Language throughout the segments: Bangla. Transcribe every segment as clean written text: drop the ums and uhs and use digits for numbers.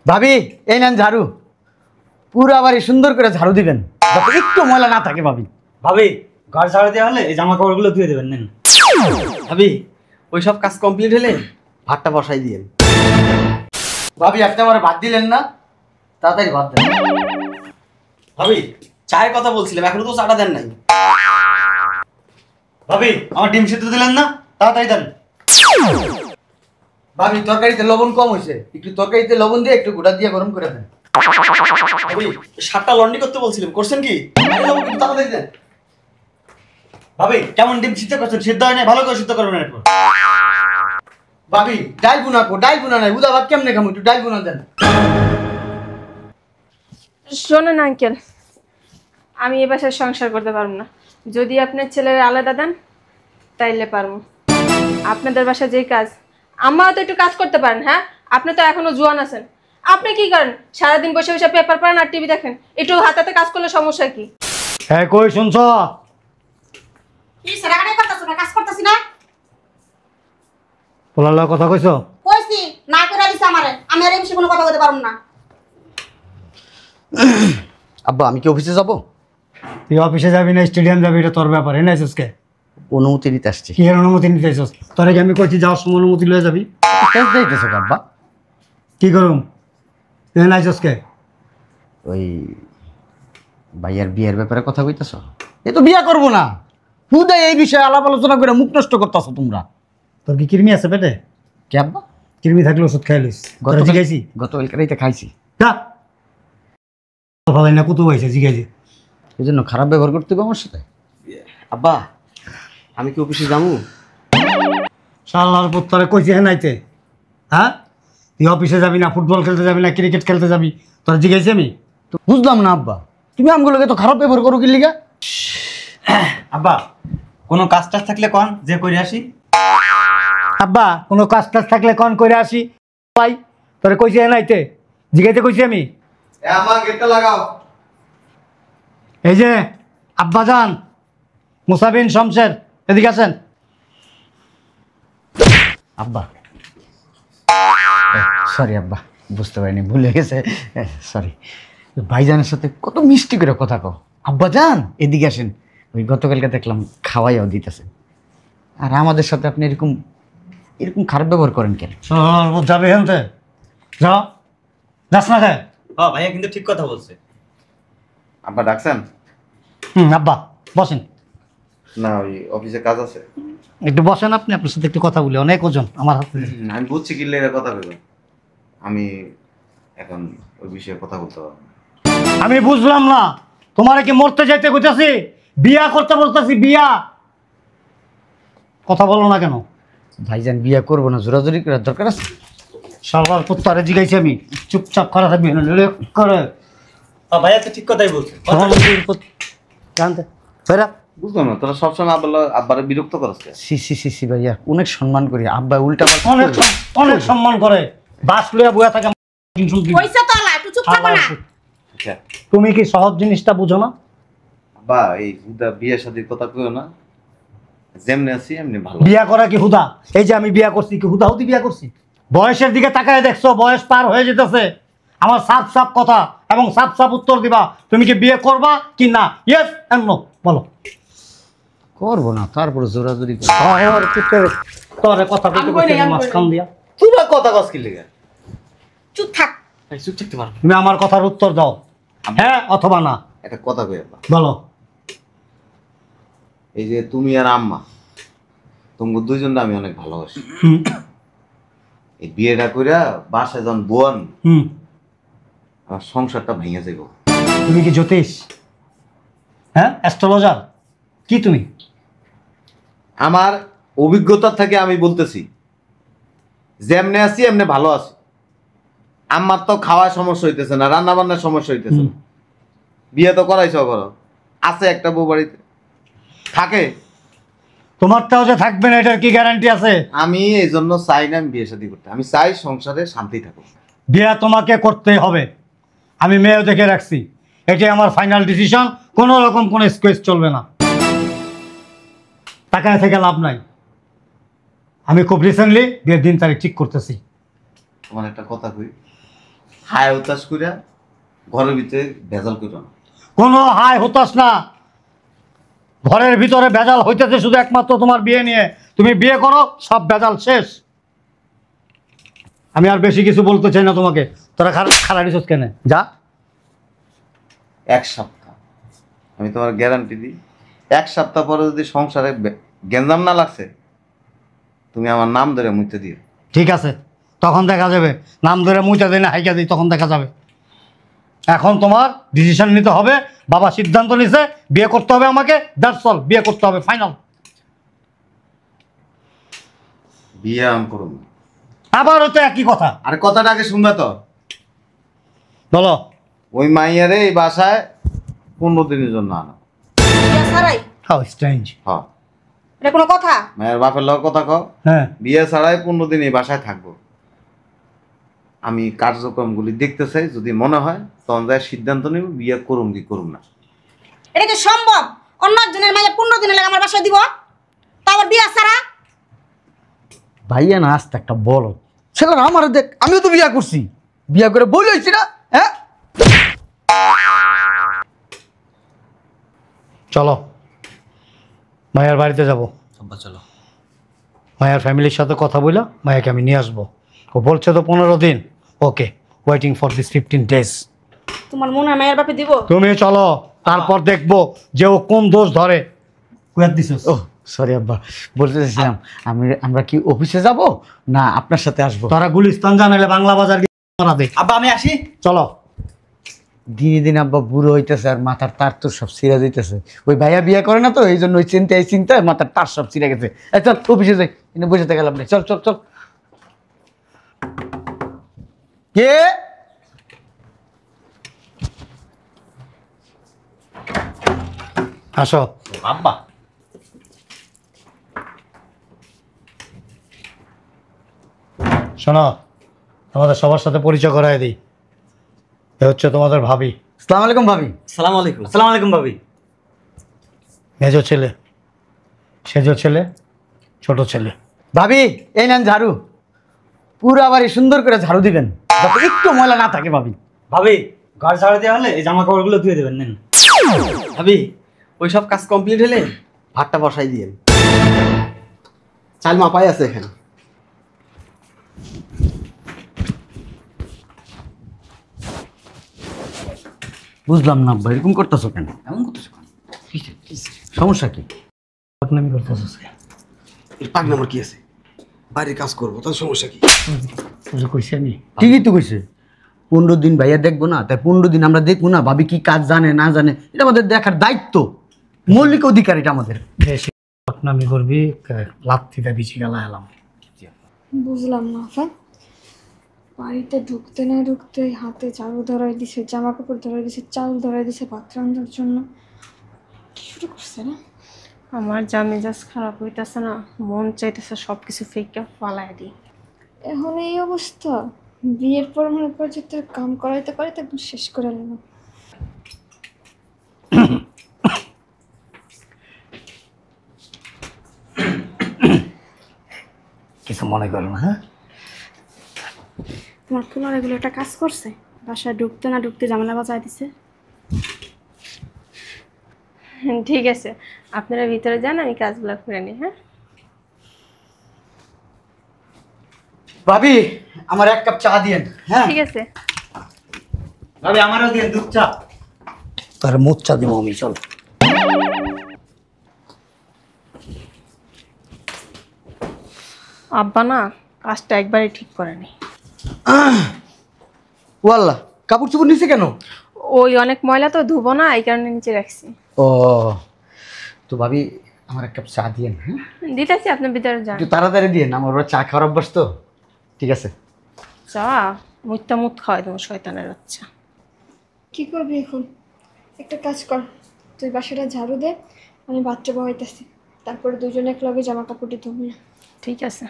ভাবি এই নেন ঝাড়ু, পুরো বাড়ি সুন্দর করে ঝাড়ু দিবেন, যাতে একটু ময়লা না থাকে। ভাবি ভাবি ঘর ঝাড়ু দেওয়া হলে এই জামা কাপড়গুলো ধুয়ে দেবেন। নেন ভাবি ওই সব কাজ কমপ্লিট হলে ভাতটা বসাই দিয়েন। ভাবি আপনি আমার ভাত দিলেন না, তাড়াতাড়ি ভাত দেন। ভাবি চায়ের কথা বলছিলাম, এখনো তো চাটা দেন নাই। ভাবি আমার ডিম সিদ্ধ দিলেন না, তাড়াতাড়ি দেন। ভাবি তরকারিতে লবণ কম হয়েছে, একটু তরকারিতে লবণ দিয়ে একটু গোটা দিয়ে গরম করে দেন। ভাবি শাকটা লন্ডি করতে বলছিলাম, করছেন কি? তাড়াতাড়ি দেন। ভাবি কেমন ডিম সিদ্ধ করছেন? সিদ্ধ হয় না, ভালো করে সিদ্ধ করবেন এরপর। ভাবি ডাল বুনা নাই, উদা ভাত কেমনে খামু, একটু ডাল বুনা দেন। শোনেন আঙ্কেল, আমি এ বাসায় সংসার করতে পারবো না। যদি আপনার ছেলের আলাদা দেন তাইলে পারবো। আপনাদের বাসায় যেই কাজ, আমারও তো একটু কাজ করতে পারেন। হ্যাঁ, আপনি তো এখনো জোয়ান আছেন। আপনি কি করেন? সারাদিন বসে বসে পেপার পড়েন আর টিভি দেখেন। একটু হাতে হাতে কাজ করলে সমস্যা কি? হ্যাঁ কই শুনছ? কি সারাগাড়ি করতেছ না? কাজ করতেছি না? পোলার কথা কইছো? কইছি না করে দিছ আমারে, আমি আর এই বিষয়ে কোনো কথা বলতে পারবো না। আব্বা আমি কি অফিসে যাব? তুই অফিসে যাবি না স্টেডিয়াম যাবি, এটা তোর ব্যাপার। এনে আছিস কে? অনুমতি নিতে আসছি। কি এর অনুমতি নিতে আছিস? তোরে কি আমি কইছি যাওয়ার সময় অনুমতি লয়ে যাবি? টেস্ট দিতেছো আব্বা? কি করুম? তুই এনে আছিস কে? ওই ভাইয়ার বিয়ের ব্যাপারে কথা কইতেছো? এ তো বিয়া করবো না, হুদাই এই বিষয়ে আলাপ আলোচনা করে মুখ নষ্ট করতেছো তোমরা। তোর কি কৃমি আছে পেটে? কে আব্বা? কৃমি থাকলে ওষুধ খাইলিস। জিগাইছি গতকালকে রাইতে খাইছি, ভালো না কত হয়েছে জিগাইছি। এই জন্য খারাপ ব্যবহার করতে হবে আমার সাথে? আব্বা আমি কি অফিসে যাবো? শালার পুত তোরে কইছি হ্যাঁ নাইতে। হ্যাঁ, তুই অফিসে যাবি না, ফুটবল খেলতে যাবি না, ক্রিকেট খেলতে যাবি, তোর জিগাইছি আমি? তো বুঝলাম না আব্বা, তুমি আমগুলোকে তো খারাপ ব্যবহার করো কি লিগা? আব্বা কোনো কাজ টাজ থাকলে কন, যে করে আসি। আব্বা কোনো কাজ টাজ থাকলে কন করে আসি। ভাই তোরে কইছি হ্যাঁ নাইতে, জিগাইতে কইছি আমি। আমার গেটটা লাগাও। এই যে আব্বাজান মুসাবিন শমশের, এদিকে আছেন। আব্বা সরি আব্বা, বুঝতে পারিনি, ভুলে গেছে, সরি। ভাইজানের সাথে কত মিষ্টি করে কথা কও। আব্বা জান এদিকে আসেন, ওই গতকালকে দেখলাম খাওয়াইও দিতেছেন, আর আমাদের সাথে আপনি এরকম এরকম খারাপ ব্যবহার করেন কেন? যাবে হেনতে যাও, যাস না খায়। হ্যাঁ ভাইয়া কিন্তু ঠিক কথা বলছে। আব্বা ডাকছেন? আব্বা বসেন, না ওই অফিসে কাজ আছে। একটু বসেন আপনি, আপনার সাথে একটু কথা বলি, অনেক ওজন আমার হাতে। আমি বুঝছি কি লেগে কথা বলবেন, আমি এখন ওই বিষয়ে কথা বলতে পারবো না। আমি বুঝলাম না, তোমার কি মরতে যাইতে কইতাছি? বিয়া করতে বলতেছি, বিয়া কথা বলো না কেন? ভাইজান বিয়ে করবো না, জোরাজোরি করার দরকার আছে? সবার পুত্তারে জিগাইছি আমি, চুপচাপ করা থাকবি করে। ভাইয়া তো ঠিক কথাই বলছে। জানতে ফেরা বুঝলাম না, তোরা সবসময় আব্বারে বিরক্ত করছ। সি সি সি সি ভাইয়া অনেক সম্মান করি, আব্বা উল্টা অনেক অনেক সম্মান করে, বাস লইয়া বইয়া থাকে। কইছে তো আলা একটু চুপ থাকো না। আচ্ছা তুমি কি সহজ জিনিসটা বুঝো না? আব্বা এই বিয়ে শাদীর কথা কইও না, যেমনি আছি এমনি ভালো। বিয়া করা কি হুদা? এই যে আমি বিয়া করছি কি হুদা হুদি বিয়া করছি? বয়সের দিকে তাকায় দেখছো, বয়স পার হয়ে যেতেছে। আমার সাফ সাফ কথা এবং সাফ সাফ উত্তর দিবা, তুমি কি বিয়ে করবা কি না? ইয়েস এন্ড নো বলো। করবো না, তারপরে জোরাজোরি করি। তোরে কথা বলতে মাঝখান দিয়া তোরা কথা কস কি লেগে? চুপ থাক। চুপ থাকতে পারবো। তুমি আমার কথার উত্তর দাও, হ্যাঁ অথবা না। একটা কথা কই আব্বা, বলো। এই যে তুমি আর আম্মা, তোমাকে দুইজনটা আমি অনেক ভালোবাসি। এই বিয়েটা কইরা বাসায় যখন বোন, আমার সংসারটা ভেঙে যাইব। তুমি কি জ্যোতিষ? হ্যাঁ অ্যাস্ট্রোলজার কি তুমি? আমার অভিজ্ঞতা থেকে আমি বলতেছি, যেমনে আছি এমনি ভালো আছি। আমার তো খাওয়ার সমস্যা হইতেছে না, রান্না বান্নার সমস্যা হইতেছে না। বিয়ে তো করাইছ করো, আছে একটা বউ বাড়িতে থাকে। তোমারটাও যে থাকবে না এটার কি গ্যারান্টি আছে? আমি এই জন্য চাই না আমি বিয়ে শাদী করতে, আমি চাই সংসারে শান্তি থাকুক। বিয়ে তোমাকে করতে হবে, আমি মেয়েও দেখে রাখছি, এটাই আমার ফাইনাল ডিসিশন। কোনো রকম কোনো স্কোয়েস চলবে না, টাকায় থেকে লাভ নাই। আমি খুব রিসেন্টলি বিয়ের দিন তারিখ ঠিক করতেছি। তোমার একটা কথা কই, হায় উতাস কইরা ঘরের ভিতরে ভেজাল কইরা না। কোনো হাই হতাস না, ঘরের ভিতরে ভেজাল হইতেছে শুধু একমাত্র তোমার বিয়ে নিয়ে। তুমি বিয়ে করো, সব ভেজাল শেষ। আমি আর বেশি কিছু বলতে চাই না তোমাকে। তোরা খারাপ দিছস কেন? যা। 1 সপ্তাহ আমি তোমার গ্যারান্টি দিই, 1 সপ্তাহ পরে যদি সংসারে গেঞ্জাম না লাগছে, তুমি আমার নাম ধরে মুইতে দিও। ঠিক আছে, তখন দেখা যাবে। নাম ধরে মুইটা দিই না হাইকা দিই, তখন দেখা যাবে। এখন তোমার ডিসিশন নিতে হবে। বাবা সিদ্ধান্ত নিছে বিয়ে করতে হবে আমাকে, দ্যাটস অল। বিয়ে করতে হবে, ফাইনাল। বিয়ে আমি করব না। আবার হচ্ছে একই কথা। আর কথাটা আগে শুনবে তো। বলো। ওই মাইয়ারে এই বাসায় 15 দিনের জন্য আনা। বিয়া ছাড়াই হাউ স্ট্রেঞ্জ। হ্যাঁ, এটা কোনো কথা? মায়ের বাপের লগ কথা কও। হ্যাঁ, বিয়ে ছাড়াই 15 দিন এই বাসায় থাকবো। আমি কার্যক্রমগুলি দেখতে চাই, যদি মনে হয় তখন যাই সিদ্ধান্ত নেব বিয়ে করুম কি করুম না। এটা কি সম্ভব? অন্য একজনের মাইয়া 15 দিনের লাগে আমার বাসায় দিব, তাও আবার বিয়া ছাড়া? ভাইয়া না আসতে একটা বলো ছেলেরা আমার দেখ, আমিও তো বিয়া করছি, বিয়া করে বই লইছি না। হ্যাঁ চলো মায়ের বাড়িতে যাব। আব্বা চলো। মায়ের ফ্যামিলির সাথে কথা বইলা মায়াকে আমি নিয়ে আসবো। ও বলছে তো 15 দিন। ওকে, ওয়েটিং ফর দিস 15 days। তোমার মনে হয় মায়ের বাপে দিব? তুমি চলো, তারপর দেখবো যে ও কোন দোষ ধরে। কুয়ার দিছিস? ও সরি আব্বা, বলতে চাইছিলাম আমরা কি অফিসে যাব না আপনার সাথে আসবো? তোরা গুলিস্তান জানালে বাংলা বাজার গিয়ে মারা দে। আব্বা আমি আসি। চলো। দিনে দিন আব্বা বুড়ো হইতেছে আর মাথার তার তো সব ছিঁড়ে দিতেছে। ওই ভাইয়া বিয়ে করে না তো, এই জন্য ওই চিন্তায় মাথার তার সব ছিঁড়ে গেছে। চল অফিসে যাই, এনে বসে থেকে গেলাম। চল চল চল। কে? আসো। আব্বা শোনো, তোমাদের সবার সাথে পরিচয় করায় দিই। এ হচ্ছে তোমাদের ভাবি, আসসালামু আলাইকুম ভাবি। সালাম আলাইকুম। আসসালামু আলাইকুম ভাবি। মেজো ছেলে, সেজো ছেলে, ছোট ছেলে। ভাবি এই নেন ঝাড়ু, পুরো বাড়ি সুন্দর করে ঝাড়ু দিবেন যাতে একটু ময়লা না থাকে। ভাবি ভাবি ঘর ঝাড়ু দেওয়া হলে এই জামা কাপড়গুলো ধুয়ে দেবেন। নেন ভাবি, ওই সব কাজ কমপ্লিট হলে ভাতটা বসাই দিয়েন। চাল মাপাই আছে এখানে। বুঝলাম না আব্বা, এরকম করতেছো কেন? এমন করতেছো কেন? সমস্যা কি? বদনামি করতেছিস কেন? এর পাক নাম্বার কি আছে? বাইরে কাজ করবো, তার সমস্যা কি? তোকে কইছি আমি। ঠিকই তো কইছে, 15 দিন ভাইয়া দেখবো না, তাই 15 দিন আমরা দেখবো না ভাবি কি কাজ জানে না জানে, এটা আমাদের দেখার দায়িত্ব, মৌলিক অধিকার এটা আমাদের। বেশি বদনামি করবি, লাত্তিতে বিচি গেলা এলাম। বুঝলাম না আপা, বাড়িতে ঢুকতে না ঢুকতে হাতে ঝাড়ু ধরাই দিছে, জামা কাপড় ধরাই দিছে, চাল ধরাই দিছে ভাত রান্নার জন্য। কি শুরু করছে না? আমার যা মেজাজ খারাপ হইতেছে না, মন চাইতেছে সব কিছু ফেঁকে ফালাই দিই। এখন এই অবস্থা, বিয়ের পর মনে করে যে তোর কাম করাইতে করাইতে একদম শেষ করে নিলাম। কিছু মনে করো না। হ্যাঁ, তোমার কুলার এগুলো একটা কাজ করছে, বাসায় ঢুকতে না ঢুকতে ঝামেলা বাজায় দিছে। ঠিক আছে, আপনারা ভিতরে যান, আমি কাজগুলো করে নিই। হ্যাঁ ভাবি আমার 1 কাপ চা দিয়েন। হ্যাঁ ঠিক আছে। ভাবি আমারও দিন দুধ চা। তার মোচ্চা দিব আমি। চল। আব্বা না কাজটা একবারই ঠিক করেনি। ওয়াল্লাহ, কাপড় চোপড় নিচে কেন? ওই অনেক ময়লা তো ধুবো না, এই কারণে নিচে রাখছি। ও তো ভাবি আমার 1 কাপ চা দিয়েন। হ্যাঁ দিতেছি, আপনি ভিতরে যান। একটু তাড়াতাড়ি দিয়েন, আমার ওরা চা খাওয়ার অভ্যাস তো। ঠিক আছে। চা মুত্তা মুত খাওয়াই তোমার শয়তানের বাচ্চা। কি করবি এখন? একটা কাজ কর, তুই বাসাটা ঝাড়ু দে, আমি বাচ্চা বহাইতেছি, তারপরে দুজনে এক লগে জামা কাপড়টি ধুবি। ঠিক আছে।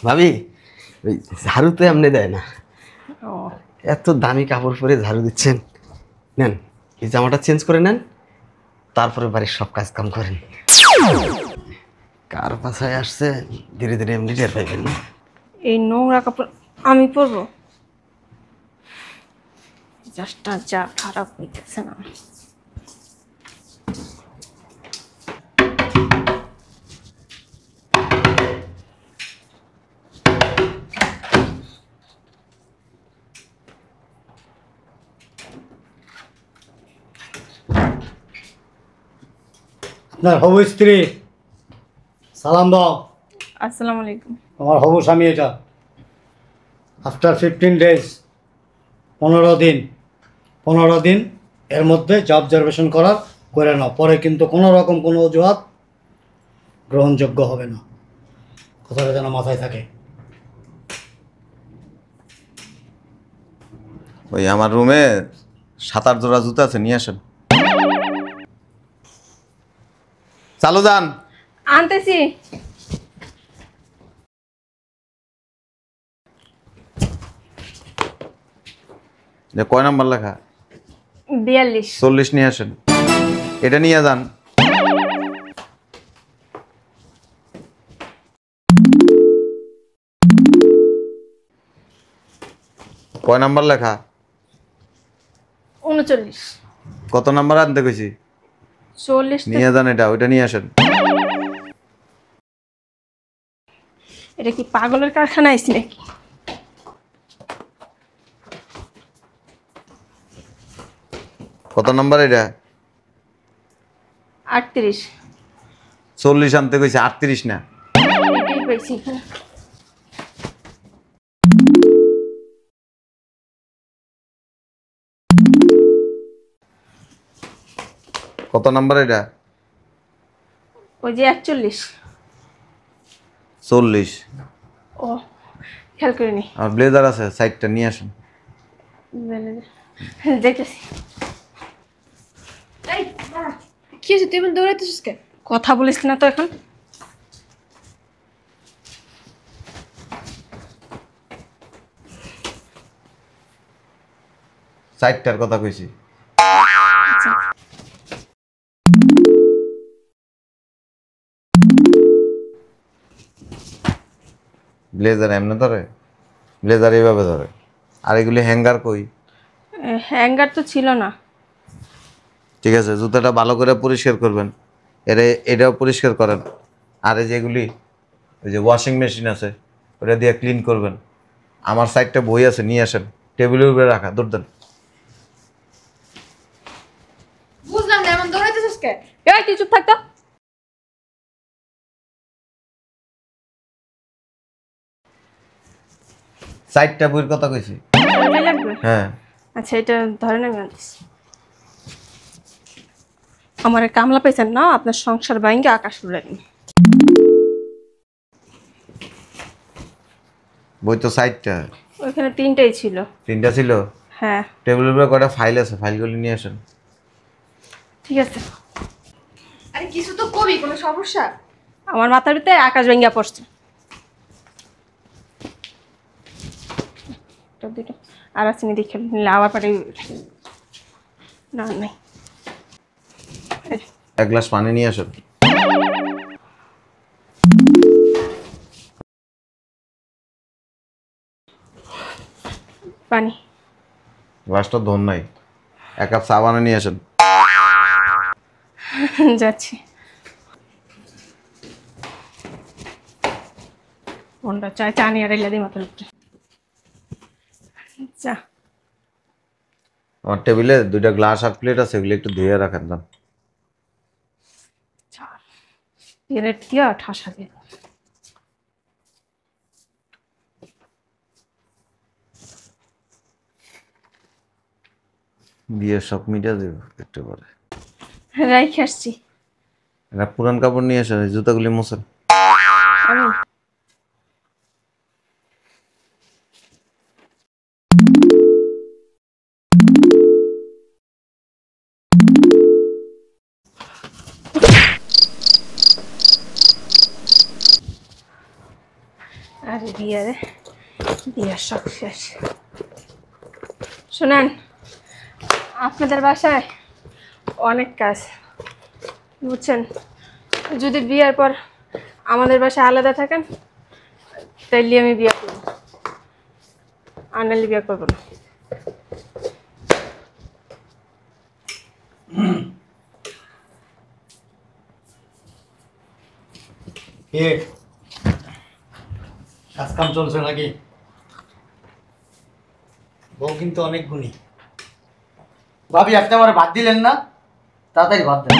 ভাবি ওই ঝাড়ু তো এমনি দেয় না, ও এত দামি কাপড় পরে ঝাড়ু দিচ্ছেন, নেন এই জামাটা চেঞ্জ করে নেন, তারপরে বাড়ির সব কাজ কাম করেন। কার পাছায় আসছে ধীরে ধীরে এমনি টের পাইবেন না। এই নোংরা কাপড় আমি পরবো? জাস্টটা যা খারাপ হইতেছে না। আপনার হবু স্ত্রী, সালাম দাও। আসসালামু আলাইকুম। আমার হবু স্বামী এটা। আফটার 15 ডেজ, 15 দিন এর মধ্যে যা অবজারভেশন করার করে নাও, পরে কিন্তু কোনো রকম কোনো অজুহাত গ্রহণযোগ্য হবে না, কথাটা যেন মাথায় থাকে। ওই আমার রুমে 7-8 জোড়া জুতা আছে, নিয়ে আসেন। চালু যান। আনতেছি। যে কয় নাম্বার লেখা? 42। 40 নিয়ে আসেন। এটা নিয়ে যান। কয় নাম্বার লেখা? 39। কত নাম্বার আনতে কইছি? 40। নিয়ে যান এটা, ওইটা নিয়ে আসেন। এটা কি পাগলের কারখানা আইছি নাকি? কত নাম্বার এটা? 38। 40 আনতে কইছি, 38 না। এটাই পাইছি এখানে। কত নাম্বার এটা? ওই যে 41। 40। ও খেয়াল করিনি। আর ব্লেজার আছে, সাইডটা নিয়ে আসেন। দেখতেছি। কি হয়েছে, তুই এমন দৌড়াইতেছিস কেন? কথা বলিস না তো এখন। সাইডটার কথা কইছি। ব্লেজার এমনি ধরে, ব্লেজার এইভাবে ধরে। আর এগুলি হ্যাঙ্গার কই? হ্যাঙ্গার তো ছিল না। ঠিক আছে, জুতাটা ভালো করে পরিষ্কার করবেন। এটাও পরিষ্কার করেন। আর এই যেগুলি, ওই যে ওয়াশিং মেশিন আছে, ওটা দিয়ে ক্লিন করবেন। আমার সাইডটা বই আছে, নিয়ে আসেন। টেবিলের উপরে রাখা, দৌড় দেন। বুঝলাম না, এমন দৌড়াইতেছিস কেন? এই তুই চুপ থাক তো। সাইডটা বইয়ের কথা কইছি। ওটাই লাগবে? হ্যাঁ। আচ্ছা এটা ধরেন আমি আনতেছি। আমার কামলা পাইছেন না, আপনার সংসার ভাঙ্গে আকাশ উড়াইনি। বই তো সাইডটা। ওইখানে 3টাই ছিল। 3টা ছিল? হ্যাঁ টেবিলের উপরে কয়টা ফাইল আছে, ফাইলগুলি নিয়ে আসেন। ঠিক আছে। আরে কিছু তো কবি, কোনো সমস্যা? আমার মাথার ভিতরে আকাশ ভেঙ্গা পড়ছে। দুটো আর আসেনি, দেখে নিলে আবার পারে। না নাই। 1 গ্লাস পানি নিয়ে আসেন। পানি। গ্লাসটা ধন নাই। 1 কাপ চা বানিয়ে নিয়ে আসেন। যাচ্ছি। কোনটা চাই? চা নিয়ে আড়াইলা দিই মাথার উপরে। চা। আমার টেবিলে 2টা গ্লাস আর প্লেট আছে, এগুলো একটু ধুয়ে রাখেন। যান। চা তেলের দিয়া ঠাসা দিয়ে। বিয়ে সব মিটা দেব একটু পরে। রাইখে আসছি। এটা পুরান কাপড় নিয়ে আসেন, এই জুতাগুলি মোছেন। আমি আর বিয়ার সব শেষ। শুনেন, আপনাদের বাসায় অনেক কাজ, বুঝছেন? যদি বিয়ের পর আমাদের বাসায় আলাদা থাকেন তাইলে আমি বিয়ে করব, আর নাহলে বিয়ে করবো না। কাজ কাম চলছে নাকি? বউ কিন্তু অনেক গুণী। ভাবি আপনি আমার ভাত দিলেন না, তাড়াতাড়ি ভাত দেন।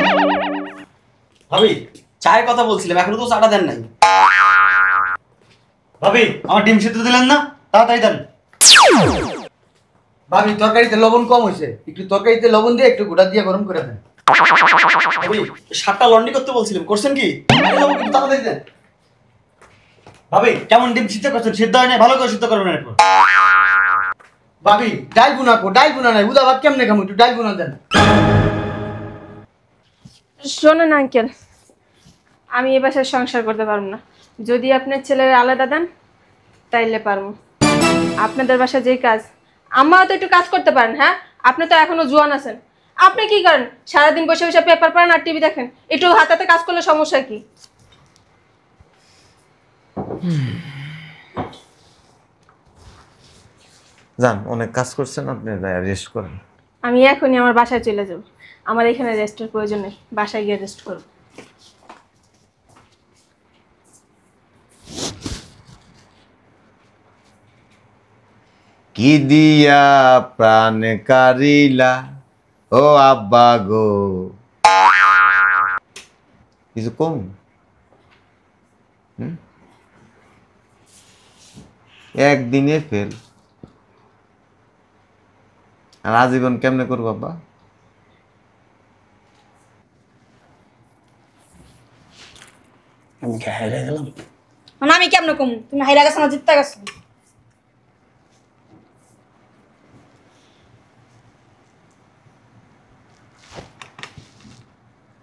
ভাবি চায়ের কথা বলছিলাম, এখনো তো চাটা দেন নাই। ভাবি আমার ডিম সিদ্ধ দিলেন না, তাড়াতাড়ি দেন। ভাবি তরকারিতে লবণ কম হয়েছে, একটু তরকারিতে লবণ দিয়ে একটু গোটা দিয়ে গরম করে দেন। ভাবি সাতটা লন্ডি করতে বলছিলাম, করছেন কি? তাড়াতাড়ি দেন। ভাবি কেমন ডিম সিদ্ধ করছেন? সিদ্ধ হয় না, ভালো করে সিদ্ধ করবেন এরপর। ভাবি ডাল বুনা নাই, উদা ভাত কেমনে খামু, একটু ডাল বুনা দেন। শোনেন আঙ্কেল, আমি এ বাসায় সংসার করতে পারবো না। যদি আপনার ছেলের আলাদা দেন তাইলে পারবো। আপনাদের বাসায় যেই কাজ, আম্মাও তো একটু কাজ করতে পারেন। হ্যাঁ, আপনি তো এখনো জোয়ান আছেন, আপনি কি করেন? সারাদিন বসে বসে পেপার পড়েন আর টিভি দেখেন। একটু হাতে কাজ করলে সমস্যা কি? যান, অনেক কাজ করছেন আপনি, রেস্ট করেন। আমি এখনই আমার বাসায় চলে যাব, আমার এখানে রেস্টের প্রয়োজন নেই, বাসায় গিয়ে রেস্ট করব। কি দিয়া প্রাণ কারিলা ও আব্বা গো, কিছু কম? একদিনে ফেল, আর আজীবন কেমনে করবো আব্বা? আমি কি হাইরে গেলাম? মানে আমি কেমন কম? তুমি হাইরা গেছো না জিততে গেছো?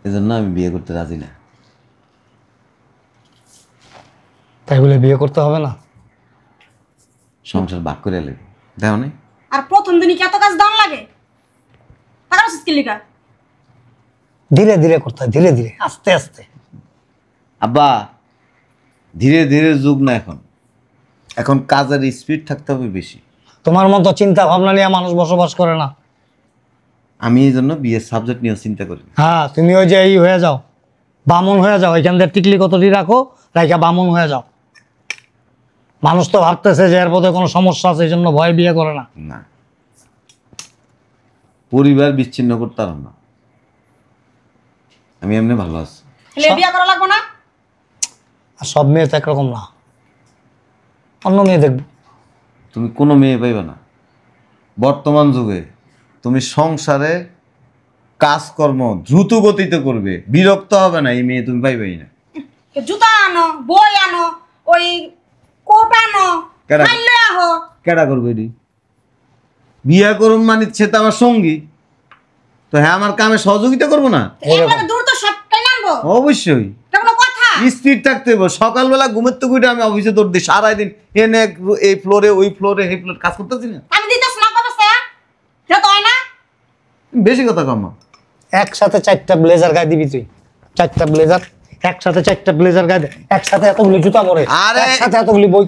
এজন্য আমি বিয়ে করতে রাজি না। তাই বলে বিয়ে করতে হবে না? সংসার ভাগ করে লাগে, দেখো না? আর প্রথম দিনই কি এত কাজ দাম লাগে? টাকা স্কিলিকা ধীরে ধীরে করতে হয়, ধীরে ধীরে, আস্তে আস্তে। আব্বা ধীরে ধীরে যুগ না, এখন কাজের স্পিড থাকতে হবে বেশি। তোমার মতো চিন্তা ভাবনা নিয়ে মানুষ বসবাস করে না। আমি এই জন্য বিয়ের সাবজেক্ট নিয়ে চিন্তা করি। হ্যাঁ, তুমি ওই যে এই হয়ে যাও, বামুন হয়ে যাও, এখান থেকে টিকলি কতটি রাখো, রাইখা বামুন হয়ে যাও। মানুষ তো ভাবতেছে যে এর পথে কোনো সমস্যা আছে, এই জন্য ভয় বিয়ে করে না। না, পরিবার বিচ্ছিন্ন করতে পারো না, আমি এমনি ভালো আছি। বিয়ে করা লাগবে না? আর সব মেয়ে তো একরকম না, অন্য মেয়ে দেখবো। তুমি কোনো মেয়ে পাইবে না বর্তমান যুগে। তুমি সংসারে কাজকর্ম দ্রুত গতিতে করবে, বিরক্ত হবে না, এই মেয়ে তুমি পাইবেই না। জুতা আনো, বই আনো, ওই কোট আনো, মাইলে আহো। কেডা করবে এটি? বিয়া করুন মানে সে তো আমার সঙ্গী, তো হ্যাঁ আমার কামে সহযোগিতা করবো না? একবারে দূর তো সবটাই নামবো। অবশ্যই কোনো কথা? স্থির থাকতে হবে। সকালবেলা ঘুমের তো উঠে আমি অফিসে দৌড় দিই, সারাদিন এনে এই ফ্লোরে ওই ফ্লোরে এই ফ্লোরে কাজ করতেছি না। আমি দিতেছ না কবে স্যার? এটা তো হয় না। বেশি কথা কম। একসাথে 4টা ব্লেজার গায়ে দিবি তুই, 4টা ব্লেজার একসাথে, 4টা ব্লেজার গায়ে দে, একসাথে এতগুলি জুতা পরে, আরে একসাথে এতগুলি বই,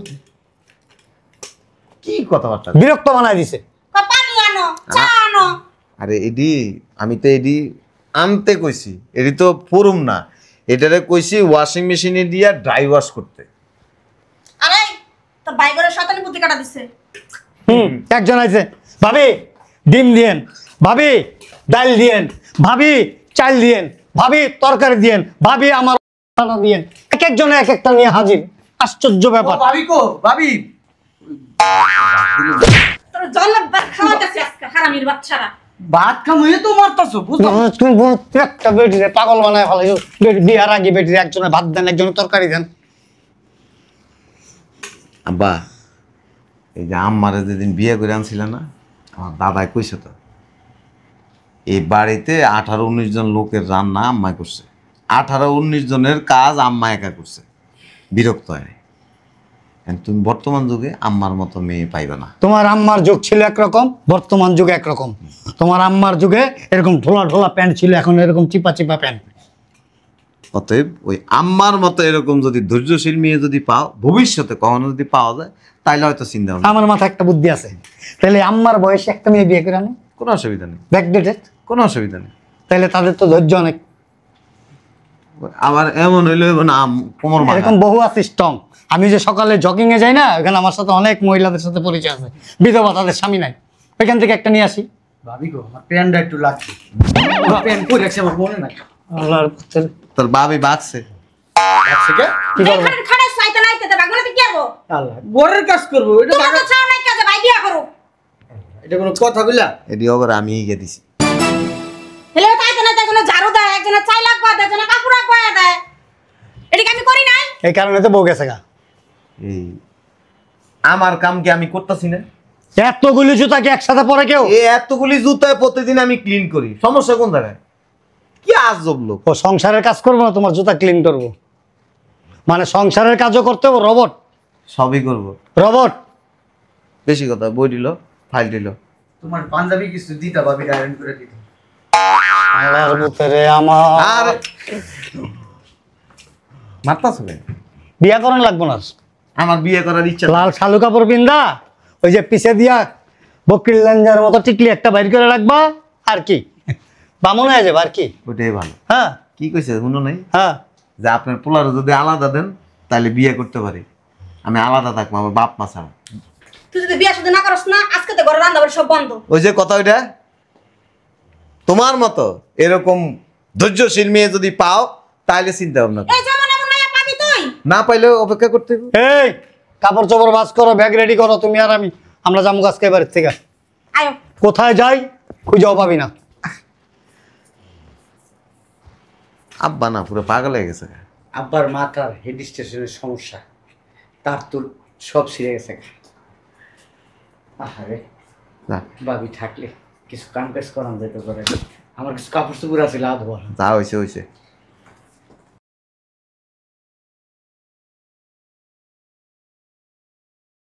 কি কথাবার্তা, বিরক্ত বানায় দিছে। পানি আনো, চা আনো। আরে এডি আমি তো এডি আনতে কইছি, এডি তো ফোরুম না, এটারে কইছি ওয়াশিং মেশিনে দিয়া ড্রাই ওয়াশ করতে। আরে তোর বাইগরের শয়তানি বুদ্ধি কাটা দিছে। একজন আইছে, ভাবি ডিম দিয়েন, ভাবি ডাল দিয়েন, ভাবি চাল দিয়েন, ভাবি তরকারি দিয়েন, ভাবি আমার দিয়েন, এক একজনে এক একটা নিয়ে হাজির। আশ্চর্য ব্যাপার। ভাবি কো ভাবি, তোর জন্য খাওয়াতেছি আজকে হারামির বাচ্চারা। ভাত খামুয়ে তো মারতাছো, বুঝছো? একটা বেটিরে পাগল বানায় ফেলাইছো। বিয়ার আগে বেটিরে একজনে ভাত দেন, একজনে তরকারি দেন। আব্বা এই যে আম্মারে যেদিন বিয়ে করে আনছিল না, আমার দাদাই কইছে তো এই বাড়িতে 18-19 জন লোকের রান্না আম্মাই করছে, 18-19 জনের কাজ আম্মা একা করছে, বিরক্ত হয়। তুমি বর্তমান যুগে আম্মার মতো মেয়ে পাইবে না। তোমার আম্মার যুগ ছিল একরকম, বর্তমান যুগ একরকম। তোমার আম্মার যুগে এরকম ঢোলা ঢোলা প্যান্ট ছিল, এখন এরকম চিপা চিপা প্যান্ট। অতএব ওই আম্মার মতো এরকম যদি ধৈর্যশীল মেয়ে যদি পাও, ভবিষ্যতে কখনো যদি পাওয়া যায়, তাইলে হয়তো চিন্তা ভাবনা। আমার মাথায় একটা বুদ্ধি আছে, তাহলে আম্মার বয়সে একটা মেয়ে বিয়ে করে আনো, কোনো অসুবিধা নেই, ব্যাকডেটেড, কোনো অসুবিধা নেই। তাহলে তাদের তো ধৈর্য অনেক। আবার এমন হইলে না কোমর মারা। এরকম বহু আছে স্ট্রং। আমি যে সকালে জগিং এ যাই না, ওখানে আমার সাথে অনেক মহিলাদের সাথে পরিচয় আছে, বিধবা, তাদের স্বামী নাই, ওইখান থেকে একটা নিয়ে আসি। ভাবি গো, আমার প্যান্টটা একটু লাগছে, আমার প্যান্ট পরে রাখছে, আমার মনে নাই। আল্লাহর পুত্র। তোর বাবি বাঁচছে। লাগছে কে? কি করবো? এখানে খাড়া সাইতে নাইতে দে বাগুনে কি করব? আল্লাহ, ঘরের কাজ করবো, এটা তোমরা তো চাও নাই কাজে ভাই বিয়া করো। এটা কোনো কথা কইলা? এটি আবার আমি গিয়ে দিছি। হেলে তাইতে নাইতে একজনে ঝাড়ু দেয়, একজনে চাই লাগবা দেয়, একজনে কাপড় কয়া দেয়। এটা কি আমি করি নাই? এই কারণে তো বউ গেছে গা। এই আমার কাম কি আমি করতেছি না? এতগুলি জুতা কি একসাথে পরে কেউ? এই এতগুলি জুতায় প্রতিদিন আমি ক্লিন করি, সমস্যা কোন জায়গায়? কি আজব লোক। ও সংসারের কাজ করবো না, তোমার জুতা ক্লিন করবো? মানে সংসারের কাজও করতে হবে, রোবট? সবই করব। রোবট? বেশি কথা, বই দিল, ফাইল দিল। তোমার পাঞ্জাবি কিছু দিতা, ভাবি আয়রন করে দিত। আল্লাহর পুত্রে আমার। আর মারতাছ কেন? বিয়া করানো লাগবো না, আমার বিয়ে করার ইচ্ছা লাল শালু কাপড় পিন্দা ওই যে পিছে দিয়া বকরির লেঞ্জার মতো টিকলি একটা বাইর করে রাখবা, আর কি বামন হয়ে যাবে আর কি। ওইটাই ভালো। হ্যাঁ কি কইছে শুনো নাই? হ্যাঁ, যে আপনার পোলার যদি আলাদা দেন তাহলে বিয়ে করতে পারি, আমি আলাদা থাকবো আমার বাপ মা ছাড়া। তুই যদি বিয়া শুধু না করস না, আজকে তো ঘরে রান্না বাড়ি সব বন্ধ। ওই যে কথা, ওইটা তোমার মতো এরকম ধৈর্যশীল মেয়ে যদি পাও তাহলে চিন্তা ভাবনা করো। এই যেমন এমন মাইয়া পাবি তুই। না পাইলেও অপেক্ষা করতে হবে। এই কাপড় চোপড় ভাঁজ করো, ব্যাগ রেডি করো, তুমি আর আমি, আমরা যাবো আজকে বাড়ির থেকে। আয়ো। কোথায় যাই খুঁজেও পাবি না। আব্বা না পুরো পাগল হয়ে গেছে। আব্বার মাথার হেড স্টেশনের সমস্যা, তার তো সব ছিঁড়ে গেছে। আহারে, যা ভাবি থাকলে কিছু কাম কাজ করান যেতে পারে। আমার কিছু কাপড় চোপড় আছে, লাভ হওয়ার। যা হয়েছে হয়েছে।